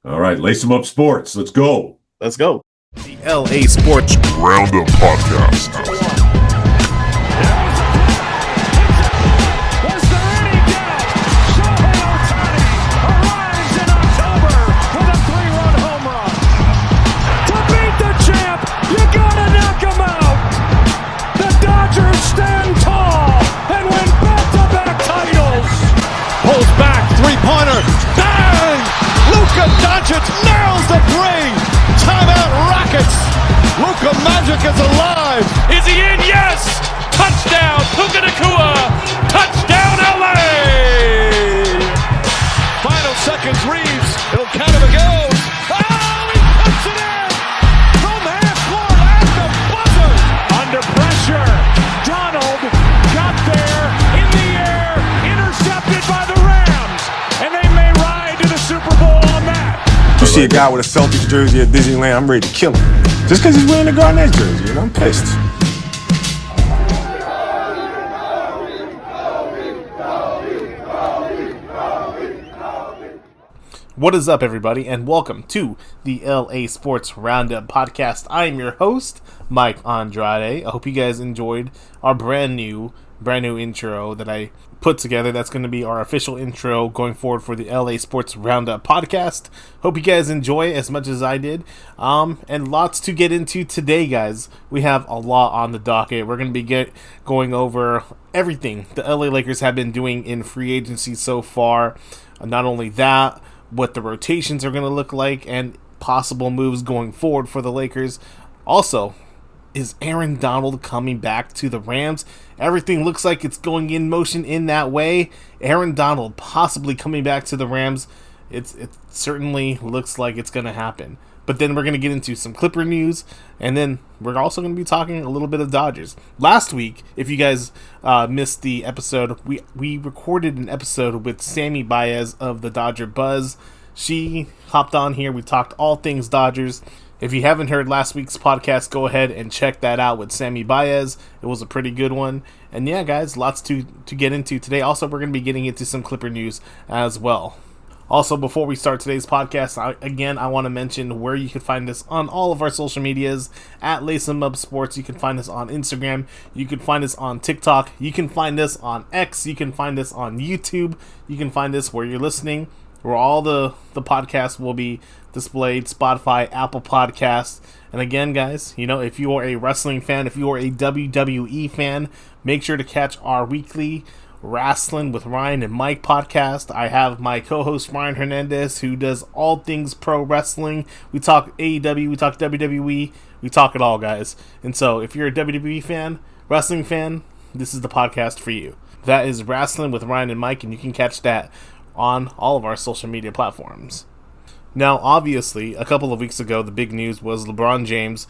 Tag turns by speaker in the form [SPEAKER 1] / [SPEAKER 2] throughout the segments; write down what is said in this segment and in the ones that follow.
[SPEAKER 1] All right, lace them up sports. Let's go.
[SPEAKER 2] Let's go.
[SPEAKER 3] The LA Sports
[SPEAKER 4] Roundup Podcast.
[SPEAKER 5] Was there any doubt? Shohei Ohtani arrives in October with a 3-run home run. To beat the champ, you gotta knock him out. The Dodgers stand tall and win back-to-back titles.
[SPEAKER 6] Pulls back, three-pointer, bang! Luka Doncic nails the three. Timeout Rockets. Luka Magic is alive.
[SPEAKER 5] Is he in? Yes! Touchdown, Puka Nacua! Touchdown, LA!
[SPEAKER 6] Final seconds, Reeves. It'll count if it goes.
[SPEAKER 5] Oh, he puts it in! From half court at the buzzer! Under pressure, Donald got there, in the air, intercepted by the Rams, and they may ride to the Super Bowl on that.
[SPEAKER 7] You see a guy with a Celtics jersey at Disneyland, I'm ready to kill him. Just because he's wearing a Garnett jersey, and I'm pissed.
[SPEAKER 3] What is up, everybody, and welcome to the LA Sports Roundup Podcast. I am your host, Mike Andrade. I hope you guys enjoyed our brand new intro that I put together. That's going to be our official intro going forward for the LA Sports Roundup Podcast. Hope you guys enjoy as much as I did. And lots to get into today, guys. We have a lot on the docket. We're going to be going over everything the LA Lakers have been doing in free agency so far. Not only that, what the rotations are going to look like and possible moves going forward for the Lakers. Also, is Aaron Donald coming back to the Rams? Everything looks like it's going in motion in that way. Aaron Donald possibly coming back to the Rams. It certainly looks like it's going to happen. But then we're going to get into some Clipper news, and then we're also going to be talking a little bit of Dodgers. Last week, if you guys missed the episode, we recorded an episode with Sammy Baez of the Dodger Buzz. She hopped on here. We talked all things Dodgers. If you haven't heard last week's podcast, go ahead and check that out with Sammy Baez. It was a pretty good one. And yeah, guys, lots to get into today. Also, we're going to be getting into some Clipper news as well. Also, before we start today's podcast, I want to mention where you can find us on all of our social medias at Lace 'em Up Sports. You can find us on Instagram. You can find us on TikTok. You can find us on X. You can find us on YouTube. You can find us where you're listening, where all the podcasts will be displayed, Spotify, Apple Podcasts. And again, guys, if you are a wrestling fan, if you are a WWE fan, make sure to catch our weekly Wrestling with Ryan and Mike podcast. I have my co-host Kike Hernandez, who does all things pro wrestling. We talk AEW, we talk WWE, we talk it all, guys. And so if you're a WWE fan, wrestling fan, this is the podcast for you. That is Wrestling with Ryan and Mike, and you can catch that on all of our social media platforms. Now, obviously, a couple of weeks ago, the big news was LeBron James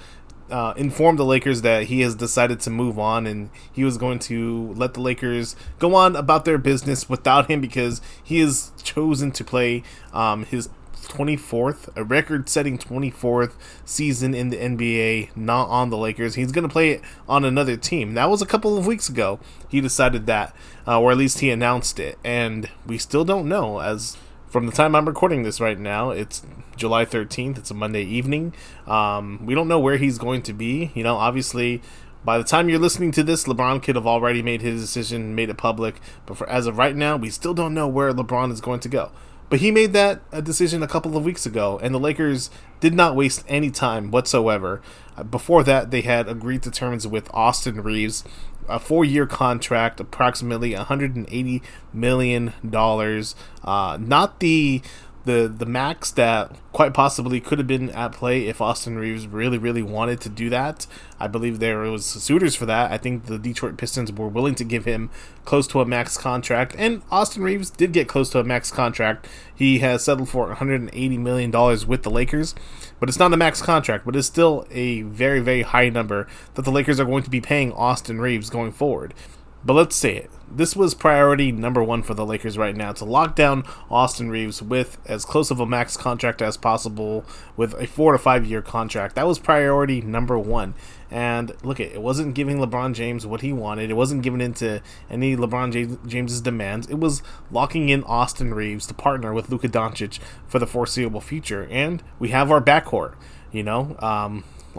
[SPEAKER 3] informed the Lakers that he has decided to move on, and he was going to let the Lakers go on about their business without him because he has chosen to play his 24th, a record-setting 24th season in the NBA, not on the Lakers. He's going to play it on another team. That was a couple of weeks ago. He decided that, or at least he announced it, and we still don't know. As from the time I'm recording this right now, it's July 13th. It's a Monday evening. We don't know where he's going to be. Obviously, by the time you're listening to this, LeBron could have already made his decision, made it public. But as of right now, we still don't know where LeBron is going to go. But he made that decision a couple of weeks ago, and the Lakers did not waste any time whatsoever. Before that, they had agreed to terms with Austin Reeves, a 4-year contract, approximately $180 million. Not the max that quite possibly could have been at play if Austin Reeves really, really wanted to do that. I believe there was suitors for that. I think the Detroit Pistons were willing to give him close to a max contract, and Austin Reeves did get close to a max contract. He has settled for $180 million with the Lakers, but it's not a max contract, but it's still a very, very high number that the Lakers are going to be paying Austin Reeves going forward. But let's say it. This was priority number one for the Lakers right now, to lock down Austin Reeves with as close of a max contract as possible, with a 4 to 5 year contract. That was priority number one. And look, it wasn't giving LeBron James what he wanted. It wasn't giving in to any LeBron James's demands. It was locking in Austin Reeves to partner with Luka Doncic for the foreseeable future. And we have our backcourt.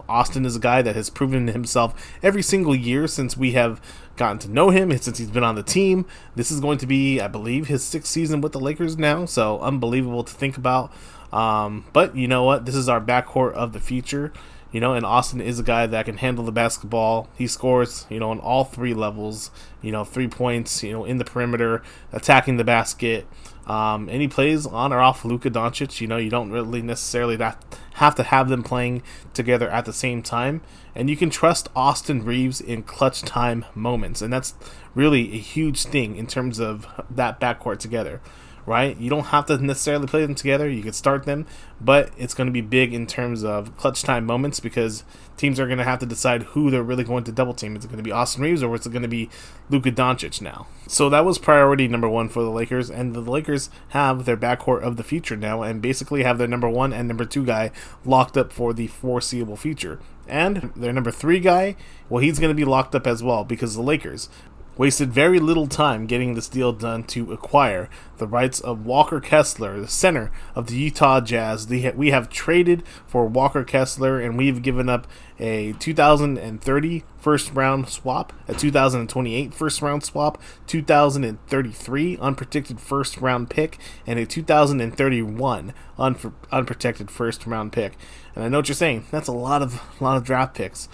[SPEAKER 3] Austin is a guy that has proven himself every single year since we have gotten to know him, since he's been on the team. This is going to be, I believe, his 6th season with the Lakers now, so unbelievable to think about. But you know what? This is our backcourt of the future. And Austin is a guy that can handle the basketball. He scores, on all 3 levels, 3 points, in the perimeter, attacking the basket. And he plays on or off Luka Doncic. You don't really necessarily have to have them playing together at the same time. And you can trust Austin Reeves in clutch time moments. And that's really a huge thing in terms of that backcourt together, right? You don't have to necessarily play them together. You can start them, but it's going to be big in terms of clutch time moments, because teams are going to have to decide who they're really going to double team. Is it going to be Austin Reeves, or is it going to be Luka Doncic now? So that was priority number one for the Lakers, and the Lakers have their backcourt of the future now, and basically have their number 1 and number 2 guy locked up for the foreseeable future. And their number 3 guy, well, he's going to be locked up as well, because the Lakers wasted very little time getting this deal done to acquire the rights of Walker Kessler, the center of the Utah Jazz. We have traded for Walker Kessler, and we've given up a 2030 first round swap, a 2028 first round swap, 2033 unprotected first round pick, and a 2031 unprotected first round pick. And I know what you're saying. That's a lot of draft picks.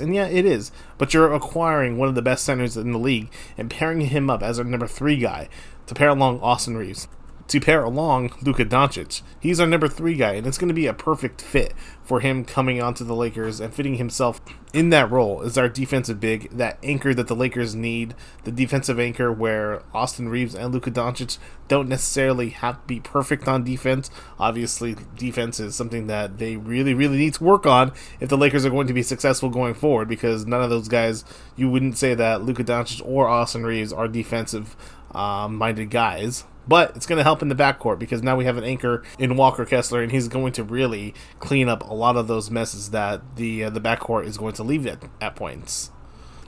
[SPEAKER 3] And yeah, it is. But you're acquiring one of the best centers in the league and pairing him up as our number 3 guy to pair along Austin Reeves, to pair along Luka Doncic. He's our number 3 guy, and it's going to be a perfect fit for him coming onto the Lakers and fitting himself in that role as our defensive big, that anchor that the Lakers need, the defensive anchor where Austin Reeves and Luka Doncic don't necessarily have to be perfect on defense. Obviously, defense is something that they really, really need to work on if the Lakers are going to be successful going forward, because none of those guys, you wouldn't say that Luka Doncic or Austin Reeves are defensive minded guys. But it's going to help in the backcourt, because now we have an anchor in Walker Kessler, and he's going to really clean up a lot of those messes that the backcourt is going to leave at points.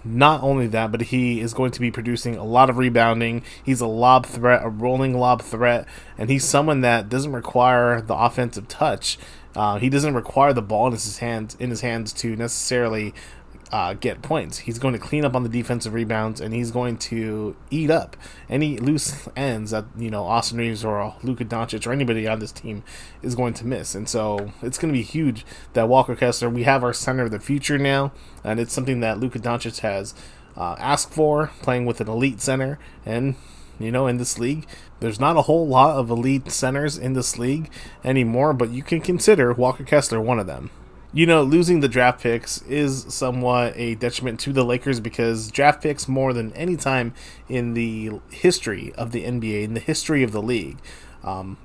[SPEAKER 3] Not only that, but he is going to be producing a lot of rebounding. He's a lob threat, a rolling lob threat, and he's someone that doesn't require the offensive touch. He doesn't require the ball in his hands to necessarily get points. He's going to clean up on the defensive rebounds, and he's going to eat up any loose ends that Austin Reeves or Luka Doncic or anybody on this team is going to miss. And so it's going to be huge that Walker Kessler, we have our center of the future now, and it's something that Luka Doncic has asked for, playing with an elite center. And in this league, there's not a whole lot of elite centers in this league anymore, but you can consider Walker Kessler one of them. Losing the draft picks is somewhat a detriment to the Lakers, because draft picks, more than any time in the history of the NBA, in the history of the league,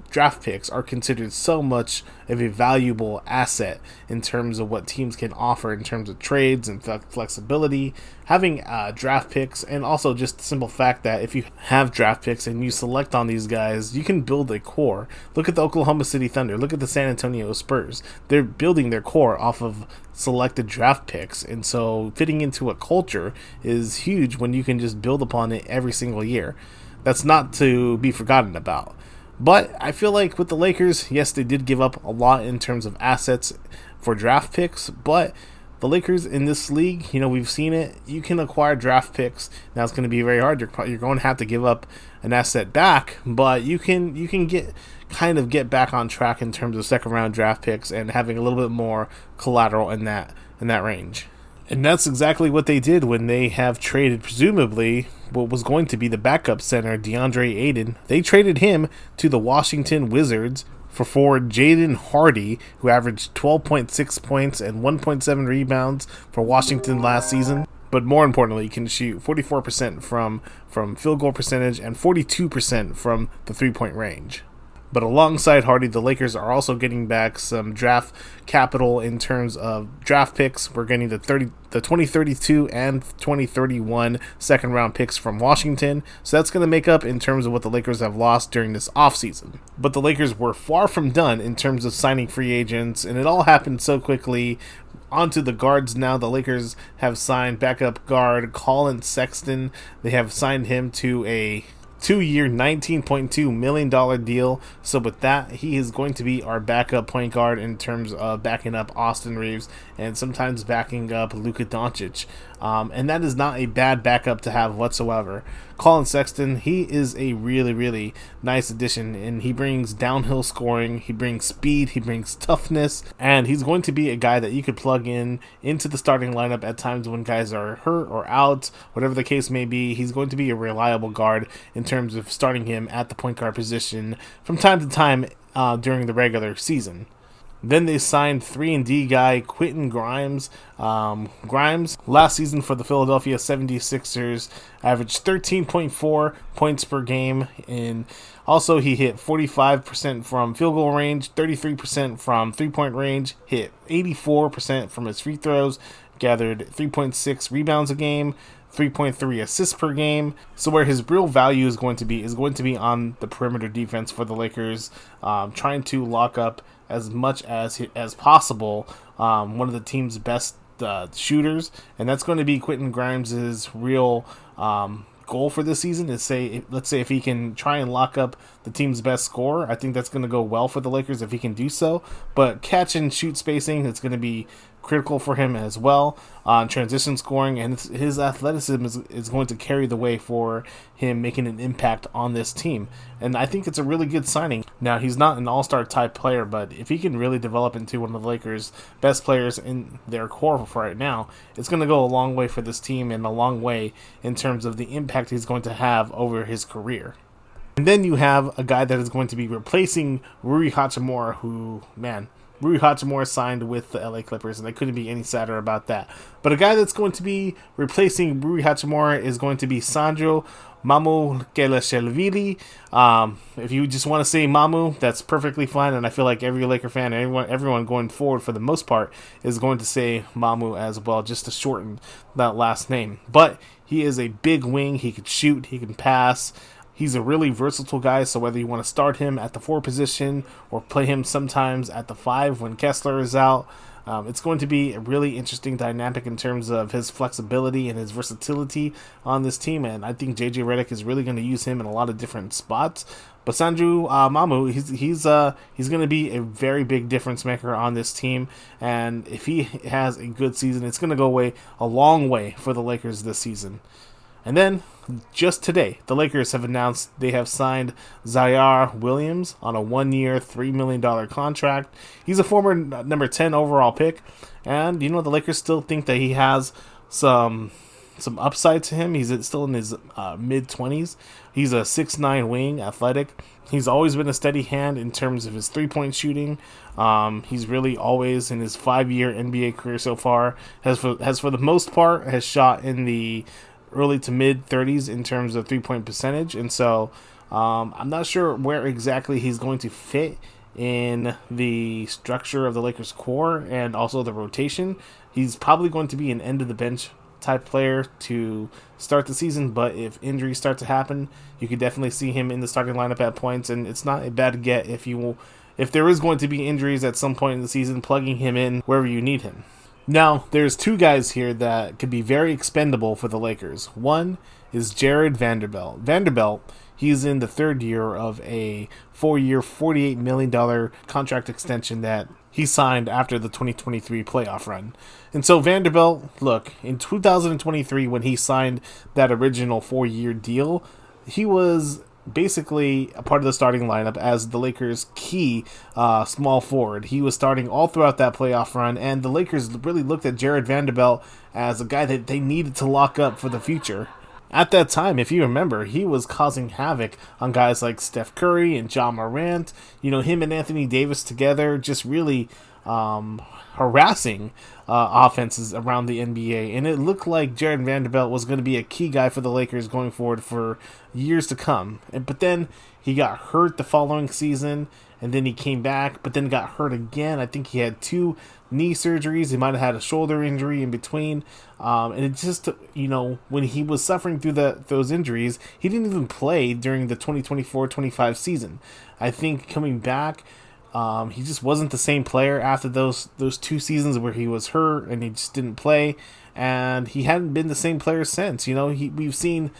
[SPEAKER 3] draft picks are considered so much of a valuable asset in terms of what teams can offer in terms of trades and flexibility. Having draft picks, and also just the simple fact that if you have draft picks and you select on these guys, you can build a core. Look at the Oklahoma City Thunder. Look at the San Antonio Spurs. They're building their core off of selected draft picks, and so fitting into a culture is huge when you can just build upon it every single year. That's not to be forgotten about. But I feel like with the Lakers, yes, they did give up a lot in terms of assets for draft picks, but the Lakers in this league, we've seen it. You can acquire draft picks. Now it's going to be very hard. You're going to have to give up an asset back, but you can get back on track in terms of second round draft picks and having a little bit more collateral in that range. And that's exactly what they did when they have traded, presumably, what was going to be the backup center, DeAndre Ayton. They traded him to the Washington Wizards for forward Jaden Hardy, who averaged 12.6 points and 1.7 rebounds for Washington last season. But more importantly, he can shoot 44% from field goal percentage and 42% from the three-point range. But alongside Hardy, the Lakers are also getting back some draft capital in terms of draft picks. We're getting the 2032 and 2031 second round picks from Washington. So that's going to make up in terms of what the Lakers have lost during this offseason. But the Lakers were far from done in terms of signing free agents, and it all happened so quickly. Onto the guards now. The Lakers have signed backup guard Colin Sexton. They have signed him to a 2-year, $19.2 million deal. So with that, he is going to be our backup point guard in terms of backing up Austin Reeves and sometimes backing up Luka Doncic. And that is not a bad backup to have whatsoever. Colin Sexton, he is a really, really nice addition, and he brings downhill scoring, he brings speed, he brings toughness, and he's going to be a guy that you could plug into the starting lineup at times when guys are hurt or out, whatever the case may be. He's going to be a reliable guard in terms of starting him at the point guard position from time to time during the regular season. Then they signed 3-and-D guy Quentin Grimes. Grimes, last season for the Philadelphia 76ers, averaged 13.4 points per game. And also he hit 45% from field goal range, 33% from three-point range, hit 84% from his free throws, gathered 3.6 rebounds a game, 3.3 assists per game. So where his real value is going to be on the perimeter defense for the Lakers, trying to lock up as much as possible one of the team's best shooters, and that's going to be Quentin Grimes' real goal for this season. Let's say if he can try and lock up the team's best scorer, I think that's going to go well for the Lakers if he can do so. But catch and shoot spacing, it's going to be critical for him as well. Transition scoring, and his athleticism is going to carry the way for him making an impact on this team. And I think it's a really good signing. Now, he's not an all-star type player, but if he can really develop into one of the Lakers' best players in their core for right now, it's going to go a long way for this team and a long way in terms of the impact he's going to have over his career. And then you have a guy that is going to be replacing Rui Hachimura, who, man, Rui Hachimura signed with the LA Clippers, and I couldn't be any sadder about that. But a guy that's going to be replacing Rui Hachimura is going to be Sandro Mamukelashvili. If you just want to say Mamu, that's perfectly fine, and I feel like every Laker fan, everyone going forward for the most part, is going to say Mamu as well, just to shorten that last name. But he is a big wing. He can shoot. He can pass. He's a really versatile guy, so whether you want to start him at the 4 position or play him sometimes at the 5 when Kessler is out, it's going to be a really interesting dynamic in terms of his flexibility and his versatility on this team, and I think JJ Redick is really going to use him in a lot of different spots. But Sandro Mamu, he's going to be a very big difference maker on this team, and if he has a good season, it's going to go a long way for the Lakers this season. And then, just today, the Lakers have announced they have signed Zaire Williams on a 1-year, $3 million contract. He's a former number 10 overall pick, and the Lakers still think that he has some upside to him. He's still in his mid-20s. He's a 6'9 wing, athletic. He's always been a steady hand in terms of his three-point shooting. He's really always, in his 5-year NBA career so far, has for the most part, has shot in the early to mid 30s in terms of 3-point percentage, and so I'm not sure where exactly he's going to fit in the structure of the Lakers core and also the rotation. He's probably going to be an end of the bench type player to start the season, but if injuries start to happen, you could definitely see him in the starting lineup at points, and it's not a bad get if there is going to be injuries at some point in the season, plugging him in wherever you need him. Now, there's 2 guys here that could be very expendable for the Lakers. One is Jared Vanderbilt. Vanderbilt, he's in the 3rd year of a 4-year, $48 million contract extension that he signed after the 2023 playoff run. And so Vanderbilt, look, in 2023 when he signed that original 4-year deal, he was basically a part of the starting lineup as the Lakers' key small forward. He was starting all throughout that playoff run, and the Lakers really looked at Jared Vanderbilt as a guy that they needed to lock up for the future. At that time, if you remember, he was causing havoc on guys like Steph Curry and John Morant. Him and Anthony Davis together just really harassing offenses around the NBA. And it looked like Jared Vanderbilt was going to be a key guy for the Lakers going forward for years to come. But then he got hurt the following season, and then he came back, but then got hurt again. I think he had 2 knee surgeries. He might have had a shoulder injury in between. And it just, when he was suffering through those injuries, he didn't even play during the 2024-25 season. I think coming back, he just wasn't the same player after those 2 seasons where he was hurt and he just didn't play. And he hadn't been the same player since. We've seen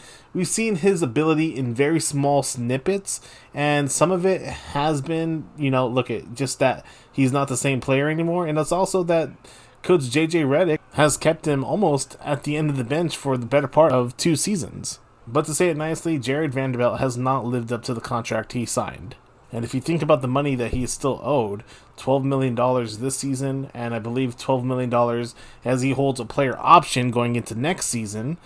[SPEAKER 3] his ability in very small snippets, and some of it has been, look at just that he's not the same player anymore, and it's also that Coach JJ Redick has kept him almost at the end of the bench for the better part of 2 seasons. But to say it nicely, Jared Vanderbilt has not lived up to the contract he signed. And if you think about the money that he is still owed, $12 million this season, and I believe $12 million as he holds a player option going into next season,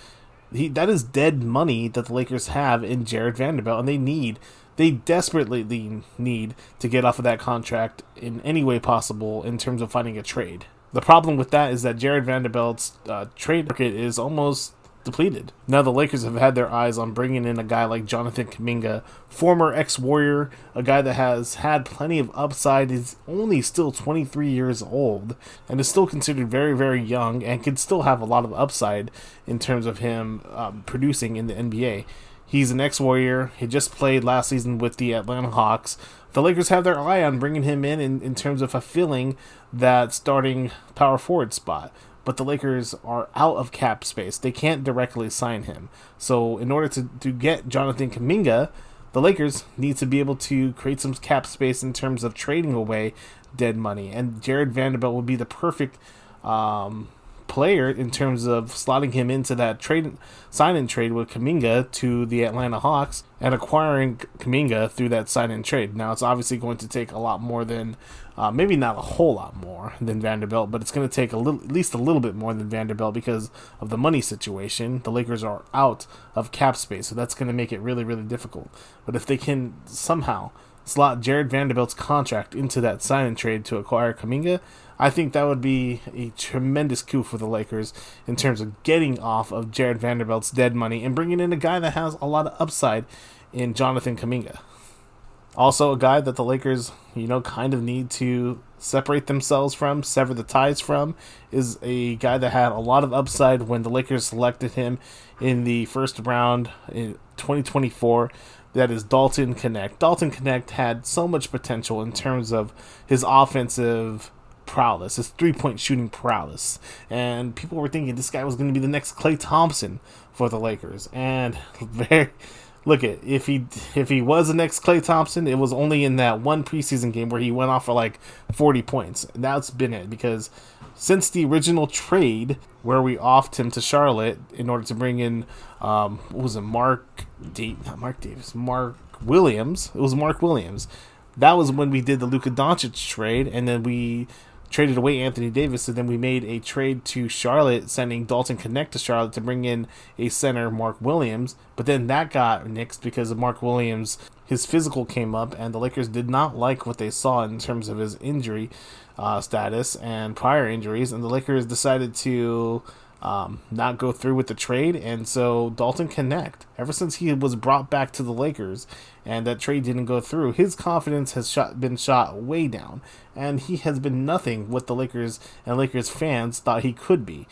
[SPEAKER 3] that is dead money that the Lakers have in Jared Vanderbilt, and they desperately need to get off of that contract in any way possible in terms of finding a trade. The problem with that is that Jared Vanderbilt's trade market is almost depleted. Now the Lakers have had their eyes on bringing in a guy like Jonathan Kuminga, former ex-Warrior, a guy that has had plenty of upside, is only still 23 years old, and is still considered very, very young, and could still have a lot of upside in terms of him producing in the NBA. He's an ex-Warrior. He just played last season with the Atlanta Hawks. The Lakers have their eye on bringing him in terms of fulfilling that starting power forward spot. But the Lakers are out of cap space. They can't directly sign him. So in order to get Jonathan Kuminga, the Lakers need to be able to create some cap space in terms of trading away dead money. And Jared Vanderbilt would be the perfect player in terms of slotting him into that sign-in trade with Kuminga to the Atlanta Hawks and acquiring Kuminga through that sign-in trade. Now, it's obviously going to take a lot more than, maybe not a whole lot more than Vanderbilt, but it's going to take at least a little bit more than Vanderbilt because of the money situation. The Lakers are out of cap space, so that's going to make it really, really difficult. But if they can somehow slot Jared Vanderbilt's contract into that sign-in trade to acquire Kuminga, I think that would be a tremendous coup for the Lakers in terms of getting off of Jared Vanderbilt's dead money and bringing in a guy that has a lot of upside in Jonathan Kuminga. Also, a guy that the Lakers, kind of need to separate themselves from, sever the ties from, is a guy that had a lot of upside when the Lakers selected him in the first round in 2024. That is Dalton Knecht. Dalton Knecht had so much potential in terms of his offensive prowess, his 3-point shooting prowess, and people were thinking this guy was going to be the next Klay Thompson for the Lakers. And if he was the next Klay Thompson, it was only in that one preseason game where he went off for like 40 points. And that's been it, because since the original trade where we offed him to Charlotte in order to bring in Mark Williams. It was Mark Williams. That was when we did the Luka Doncic trade, and then we traded away Anthony Davis, and then we made a trade to Charlotte, sending Dalton Knecht to Charlotte to bring in a center, Mark Williams. But then that got nixed because of Mark Williams. His physical came up, and the Lakers did not like what they saw in terms of his injury status and prior injuries, and the Lakers decided to not go through with the trade. And so Dalton Knecht, ever since he was brought back to the Lakers and that trade didn't go through, his confidence has been shot way down, and he has been nothing what the Lakers and Lakers fans thought he could be.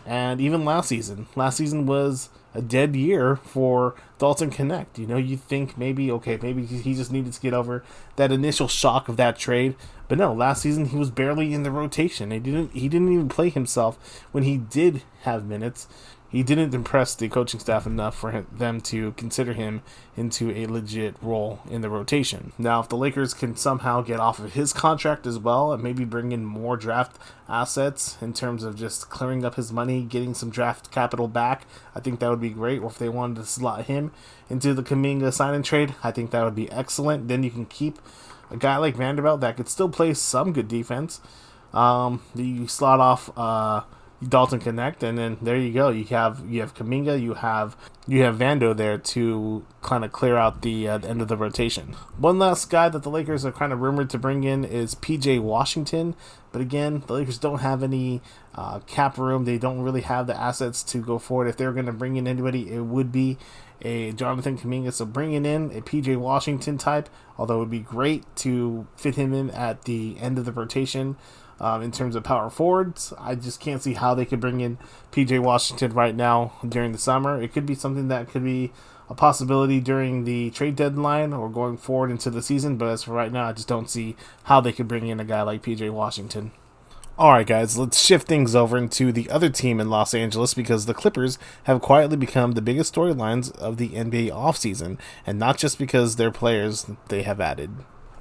[SPEAKER 3] And even last season was a dead year for Dalton Knecht. You think maybe he just needed to get over that initial shock of that trade. But no, last season he was barely in the rotation. He didn't even play himself when he did have minutes. He didn't impress the coaching staff enough for them to consider him into a legit role in the rotation. Now, if the Lakers can somehow get off of his contract as well and maybe bring in more draft assets in terms of just clearing up his money, getting some draft capital back, I think that would be great. Or if they wanted to slot him into the Kuminga sign-in trade, I think that would be excellent. Then you can keep a guy like Vanderbilt that could still play some good defense. You slot off Dalton Connect, and then there you go. You have Kuminga, you have Vando there to kind of clear out the end of the rotation. One last guy that the Lakers are kind of rumored to bring in is PJ Washington, but again, the Lakers don't have any cap room. They don't really have the assets to go forward. If they're going to bring in anybody, it would be a Jonathan Kuminga. So bringing in a PJ Washington type, although it would be great to fit him in at the end of the rotation. In terms of power forwards, I just can't see how they could bring in PJ Washington right now during the summer. It could be something that could be a possibility during the trade deadline or going forward into the season, but as for right now, I just don't see how they could bring in a guy like PJ Washington. Alright guys, let's shift things over into the other team in Los Angeles, because the Clippers have quietly become the biggest storylines of the NBA offseason, and not just because they're players they have added.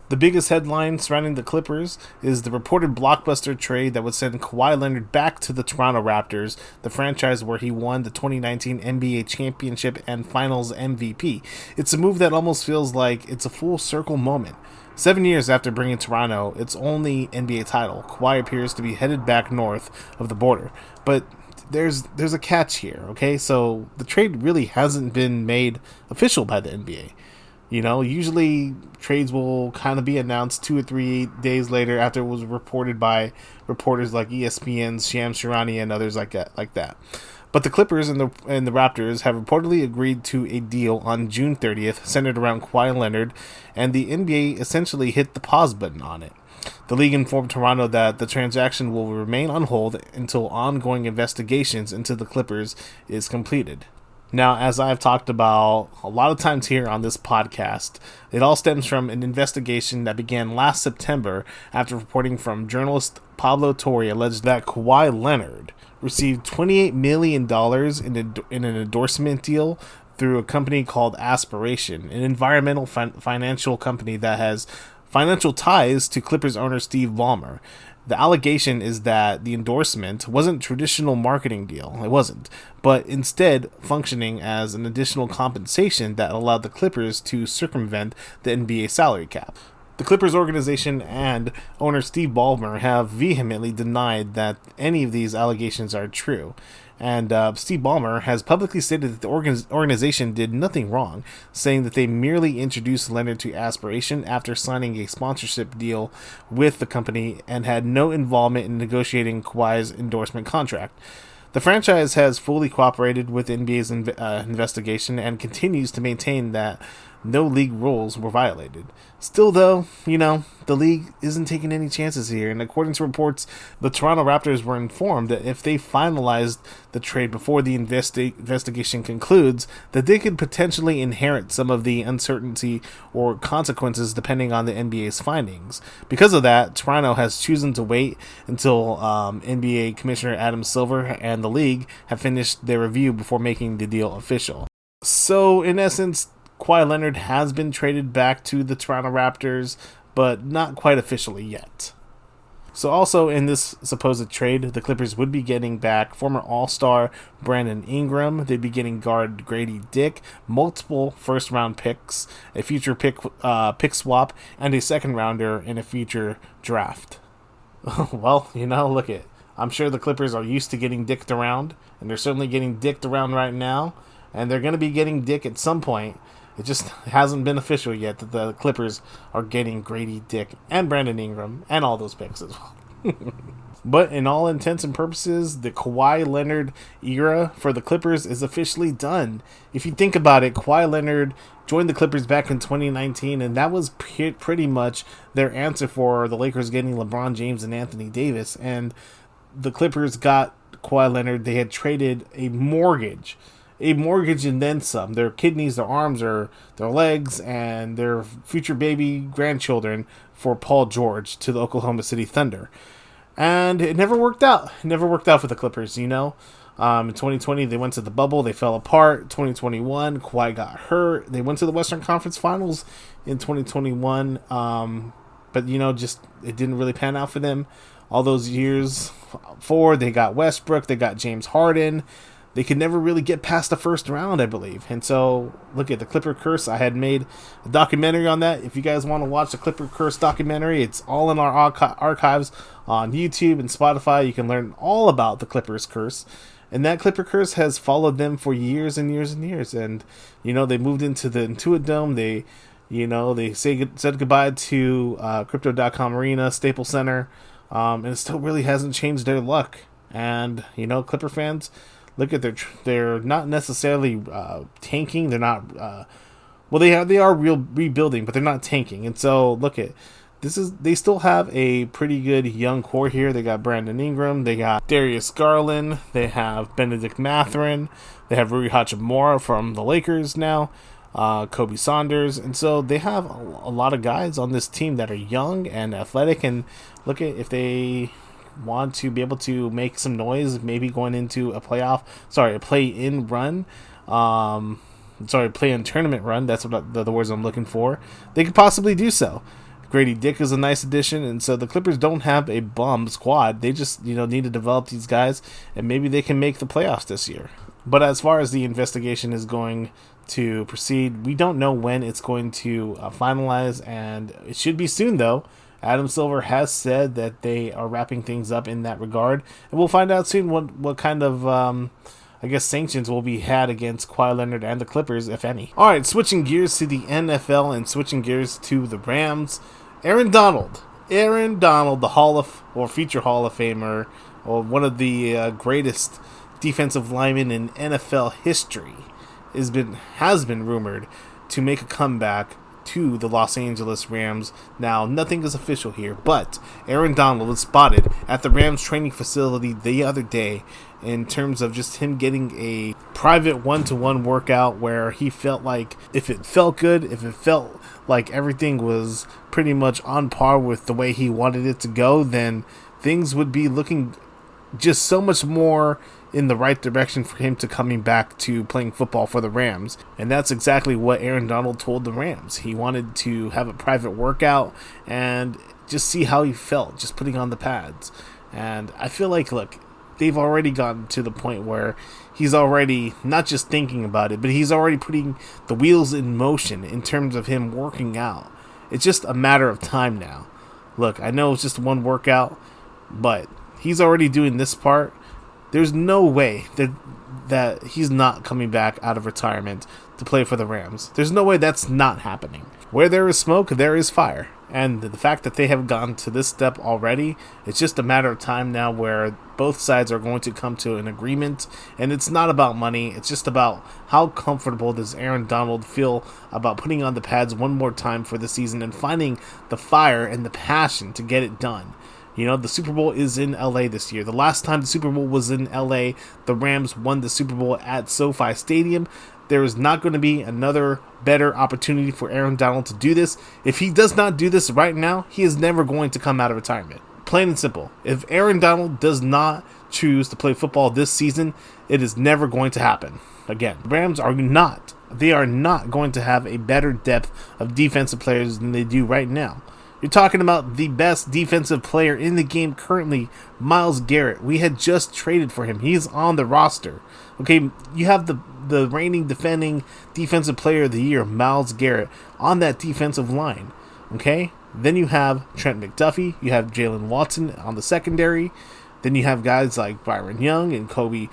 [SPEAKER 3] The biggest headline surrounding the Clippers is the reported blockbuster trade that would send Kawhi Leonard back to the Toronto Raptors, the franchise where he won the 2019 NBA Championship and Finals MVP. It's a move that almost feels like it's a full circle moment. 7 years after bringing Toronto its only NBA title, Kawhi appears to be headed back north of the border. But there's a catch here, okay? So the trade really hasn't been made official by the NBA. You know, usually trades will kind of be announced 2 or 3 days later after it was reported by reporters like ESPN's Shams Charania and others like that. But the Clippers and the Raptors have reportedly agreed to a deal on June 30th centered around Kawhi Leonard, and the NBA essentially hit the pause button on it. The league informed Toronto that the transaction will remain on hold until ongoing investigations into the Clippers is completed. Now, as I've talked about a lot of times here on this podcast, it all stems from an investigation that began last September after reporting from journalist Pablo Torre alleged that Kawhi Leonard received $28 million in an endorsement deal through a company called Aspiration, an environmental financial company that has financial ties to Clippers owner Steve Ballmer. The allegation is that the endorsement wasn't a traditional marketing deal. It wasn't, but instead functioning as an additional compensation that allowed the Clippers to circumvent the NBA salary cap. The Clippers organization and owner Steve Ballmer have vehemently denied that any of these allegations are true. And Steve Ballmer has publicly stated that the organization did nothing wrong, saying that they merely introduced Leonard to Aspiration after signing a sponsorship deal with the company and had no involvement in negotiating Kawhi's endorsement contract. The franchise has fully cooperated with NBA's investigation and continues to maintain that no league rules were violated. Still, though, the league isn't taking any chances here, and according to reports, the Toronto Raptors were informed that if they finalized the trade before the investigation concludes, that they could potentially inherit some of the uncertainty or consequences depending on the NBA's findings. Because of that, Toronto has chosen to wait until NBA Commissioner Adam Silver and the league have finished their review before making the deal official. So, in essence, Kawhi Leonard has been traded back to the Toronto Raptors, but not quite officially yet. So also in this supposed trade, the Clippers would be getting back former All-Star Brandon Ingram. They'd be getting guard Grady Dick, multiple first-round picks, a future pick swap, and a second-rounder in a future draft. Well, look it. I'm sure the Clippers are used to getting dicked around, and they're certainly getting dicked around right now, and they're going to be getting dick at some point. It just hasn't been official yet that the Clippers are getting Grady Dick and Brandon Ingram and all those picks as well. But in all intents and purposes, the Kawhi Leonard era for the Clippers is officially done. If you think about it, Kawhi Leonard joined the Clippers back in 2019, and that was pretty much their answer for the Lakers getting LeBron James and Anthony Davis. And the Clippers got Kawhi Leonard. They had traded a mortgage and then some. Their kidneys, their arms, their legs, and their future baby grandchildren for Paul George to the Oklahoma City Thunder. And it never worked out. It never worked out for the Clippers, In 2020, they went to the bubble. They fell apart. 2021, Kawhi got hurt. They went to the Western Conference Finals in 2021. But, just it didn't really pan out for them. All those years forward, they got Westbrook. They got James Harden. they could never really get past the first round, I believe. And so, look at the Clipper Curse. I had made a documentary on that. If you guys want to watch the Clipper Curse documentary, it's all in our archives on YouTube and Spotify. You can learn all about the Clippers Curse. And that Clipper Curse has followed them for years and years and years. And, they moved into the Intuit Dome. They said goodbye to Crypto.com Arena, Staples Center. And it still really hasn't changed their luck. And, Clipper fans, look at they're not necessarily tanking. They're not they are rebuilding, but they're not tanking. And so look at they still have a pretty good young core here. They got Brandon Ingram, they got Darius Garland, they have Benedict Mathurin, they have Rui Hachimura from the Lakers now, Kobe Saunders, and so they have a lot of guys on this team that are young and athletic. And look at if they want to be able to make some noise, maybe going into a play-in run, play-in tournament run, that's what the words I'm looking for, they could possibly do so. Grady Dick is a nice addition, and so the Clippers don't have a bum squad. They just, need to develop these guys, and maybe they can make the playoffs this year. But as far as the investigation is going to proceed, we don't know when it's going to finalize, and it should be soon, though. Adam Silver has said that they are wrapping things up in that regard, and we'll find out soon what kind of, sanctions will be had against Kawhi Leonard and the Clippers, if any. All right, switching gears to the NFL and switching gears to the Rams. Aaron Donald, the future Hall of Famer, or one of the greatest defensive linemen in NFL history, has been rumored to make a comeback to the Los Angeles Rams. Now, nothing is official here, but Aaron Donald was spotted at the Rams training facility the other day in terms of just him getting a private one-to-one workout where he felt like if it felt like everything was pretty much on par with the way he wanted it to go, then things would be looking just so much more in the right direction for him to coming back to playing football for the Rams. And that's exactly what Aaron Donald told the Rams. He wanted to have a private workout and just see how he felt, just putting on the pads. And I feel like, look, they've already gotten to the point where he's already not just thinking about it, but he's already putting the wheels in motion in terms of him working out. It's just a matter of time now. Look, I know it's just one workout, but he's already doing this part. There's no way that he's not coming back out of retirement to play for the Rams. There's no way that's not happening. Where there is smoke, there is fire. And the fact that they have gotten to this step already, it's just a matter of time now where both sides are going to come to an agreement. And it's not about money. It's just about how comfortable does Aaron Donald feel about putting on the pads one more time for the season and finding the fire and the passion to get it done. The Super Bowl is in LA this year. The last time the Super Bowl was in LA, the Rams won the Super Bowl at SoFi Stadium. There is not going to be another better opportunity for Aaron Donald to do this. If he does not do this right now, he is never going to come out of retirement. Plain and simple. If Aaron Donald does not choose to play football this season, it is never going to happen. Again, the Rams are not going to have a better depth of defensive players than they do right now. You're talking about the best defensive player in the game currently, Myles Garrett. We had just traded for him. He's on the roster. Okay, you have the reigning defending defensive player of the year, Myles Garrett, on that defensive line. Okay? Then you have Trent McDuffie. You have Jalen Watson on the secondary. Then you have guys like Byron Young and Kobe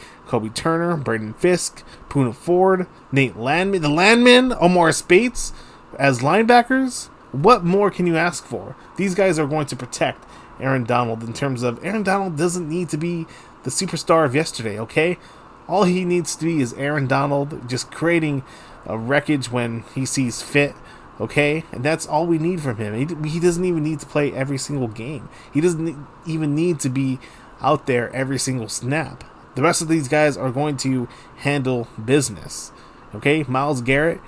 [SPEAKER 3] Turner, Braden Fisk, Poona Ford, Nate Landman, the Landman, Omar Spates as linebackers. What more can you ask for? These guys are going to protect Aaron Donald in terms of Aaron Donald doesn't need to be the superstar of yesterday, okay? All he needs to be is Aaron Donald just creating a wreckage when he sees fit, okay? And that's all we need from him. He doesn't even need to play every single game. He doesn't even need to be out there every single snap. The rest of these guys are going to handle business, okay? Myles Garrett,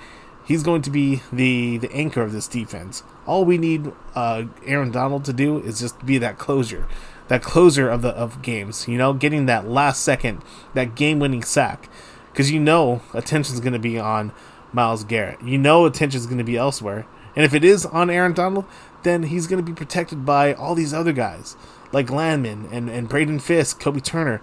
[SPEAKER 3] he's going to be the anchor of this defense. All we need Aaron Donald to do is just be that closer of games. Getting that last second, that game-winning sack, because attention's going to be on Myles Garrett. Attention's going to be elsewhere, and if it is on Aaron Donald, then he's going to be protected by all these other guys like Landman and Braden Fisk, Kobe Turner.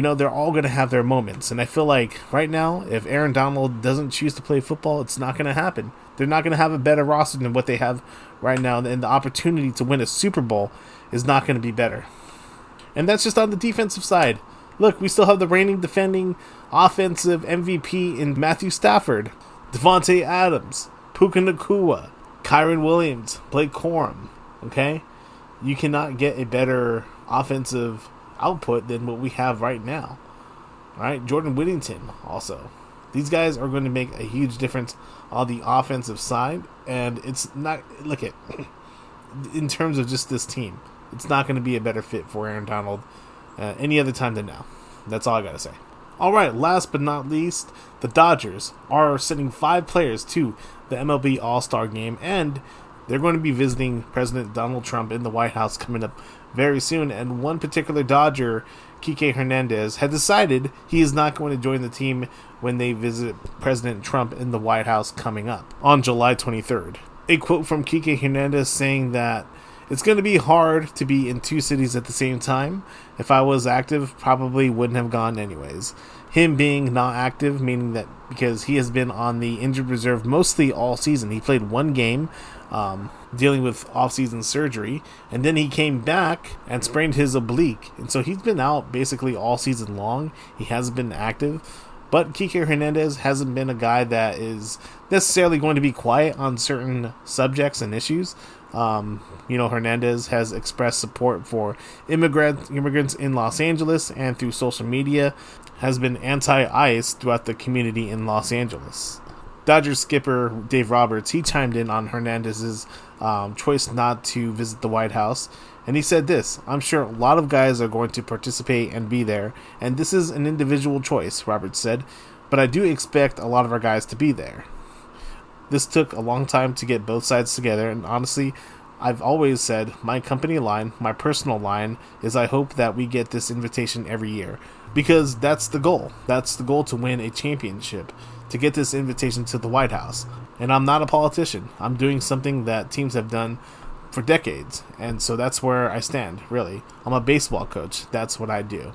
[SPEAKER 3] they're all going to have their moments. And I feel like right now, if Aaron Donald doesn't choose to play football, it's not going to happen. They're not going to have a better roster than what they have right now. And the opportunity to win a Super Bowl is not going to be better. And that's just on the defensive side. Look, we still have the reigning defending offensive MVP in Matthew Stafford, Devontae Adams, Puka Nacua, Kyron Williams, Blake Corum. Okay? You cannot get a better offensive output than what we have right now. All right? Jordan Whittington also. These guys are going to make a huge difference on the offensive side. And it's not, look at, in terms of just this team, it's not going to be a better fit for Aaron Donald any other time than now. That's all I got to say. All right, last but not least, the Dodgers are sending 5 players to the MLB All-Star Game, and they're going to be visiting President Donald Trump in the White House coming up very soon. And one particular Dodger, Kike Hernandez, had decided he is not going to join the team when they visit President Trump in the White House coming up on July 23rd. A quote from Kike Hernandez saying that it's going to be hard to be in 2 cities at the same time. If I was active, probably wouldn't have gone anyways. Him being not active, meaning that because he has been on the injured reserve mostly all season. He played 1 game dealing with offseason surgery, and then he came back and sprained his oblique. And so he's been out basically all season long. He hasn't been active. But Kike Hernandez hasn't been a guy that is necessarily going to be quiet on certain subjects and issues. Hernandez has expressed support for immigrants in Los Angeles, and through social media has been anti-ICE throughout the community in Los Angeles. Dodgers skipper Dave Roberts, he chimed in on Hernandez's choice not to visit the White House, and he said this: "I'm sure a lot of guys are going to participate and be there, and this is an individual choice," Roberts said, "but I do expect a lot of our guys to be there. This took a long time to get both sides together, and honestly, I've always said my company line, my personal line, is I hope that we get this invitation every year, because that's the goal. That's the goal, to win a championship, to get this invitation to the White House. And I'm not a politician. I'm doing something that teams have done for decades, and so that's where I stand, really. I'm a baseball coach. That's what I do."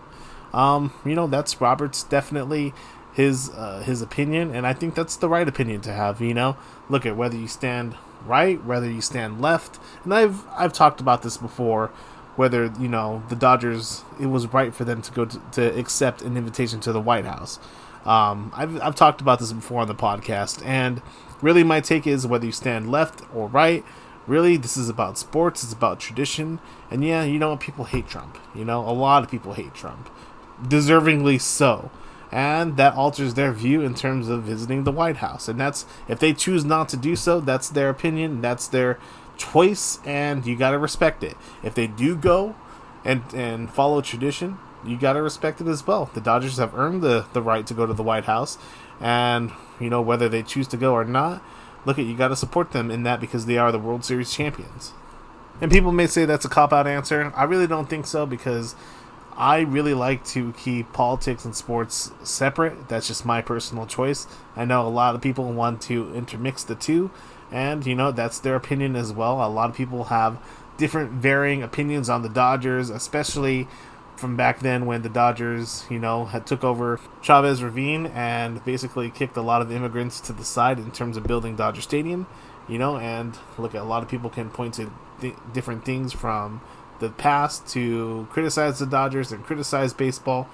[SPEAKER 3] That's Roberts, definitely his opinion, and I think that's the right opinion to have. Look at whether you stand right, whether you stand left, and I've talked about this before, whether the Dodgers, it was right for them to go to accept an invitation to the White House. I've talked about this before on the podcast, and really my take is whether you stand left or right, really this is about sports, it's about tradition, and people hate Trump. A lot of people hate Trump, deservingly so. And that alters their view in terms of visiting the White House. And that's, if they choose not to do so, that's their opinion, that's their choice, and you got to respect it. If they do go and follow tradition, you got to respect it as well. The Dodgers have earned the right to go to the White House, and whether they choose to go or not, you got to support them in that, because they are the World Series champions. And people may say that's a cop-out answer. I really don't think so, because I really like to keep politics and sports separate. That's just my personal choice. I know a lot of people want to intermix the two, and that's their opinion as well. A lot of people have different varying opinions on the Dodgers, especially from back then when the Dodgers, had took over Chavez Ravine and basically kicked a lot of immigrants to the side in terms of building Dodger Stadium, and look, a lot of people can point to different things from the past to criticize the Dodgers and criticize baseball.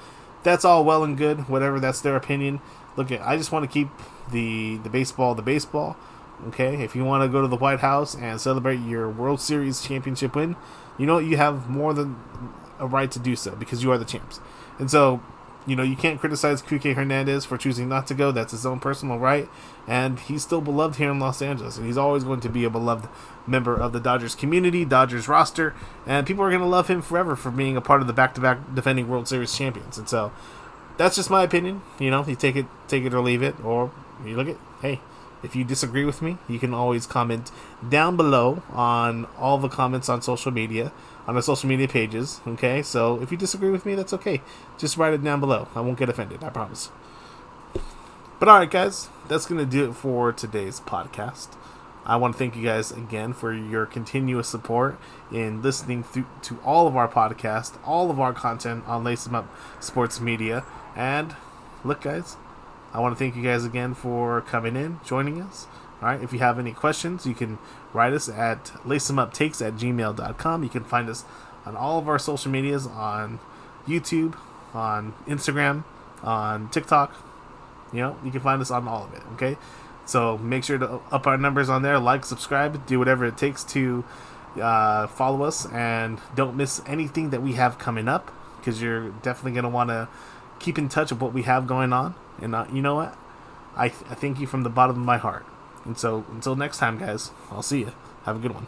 [SPEAKER 3] That's all well and good, whatever, that's their opinion. Look, I just want to keep the baseball the baseball. Okay, if you want to go to the White House and celebrate your World Series championship win, you have more than a right to do so, because you are the champs. And so, you can't criticize Kike Hernandez for choosing not to go. That's his own personal right, and he's still beloved here in Los Angeles, and he's always going to be a beloved member of the Dodgers community, Dodgers roster, and people are going to love him forever for being a part of the back-to-back defending World Series champions. And so, that's just my opinion. You take it or leave it, or you look at, hey, if you disagree with me, you can always comment down below on all the comments on social media, on the social media pages, okay? So if you disagree with me, that's okay. Just write it down below. I won't get offended, I promise. But alright, guys, that's going to do it for today's podcast. I want to thank you guys again for your continuous support in listening to all of our podcasts, all of our content on Lace 'em Up Sports Media. And look, guys, I want to thank you guys again for coming in, joining us. All right, if you have any questions, you can write us at laceemuptakes@gmail.com. You can find us on all of our social medias, on YouTube, on Instagram, on TikTok. You can find us on all of it, okay? So make sure to up our numbers on there, like, subscribe, do whatever it takes to follow us, and don't miss anything that we have coming up, because you're definitely going to want to keep in touch with what we have going on. And you know what? I thank you from the bottom of my heart. And so until next time, guys, I'll see you. Have a good one.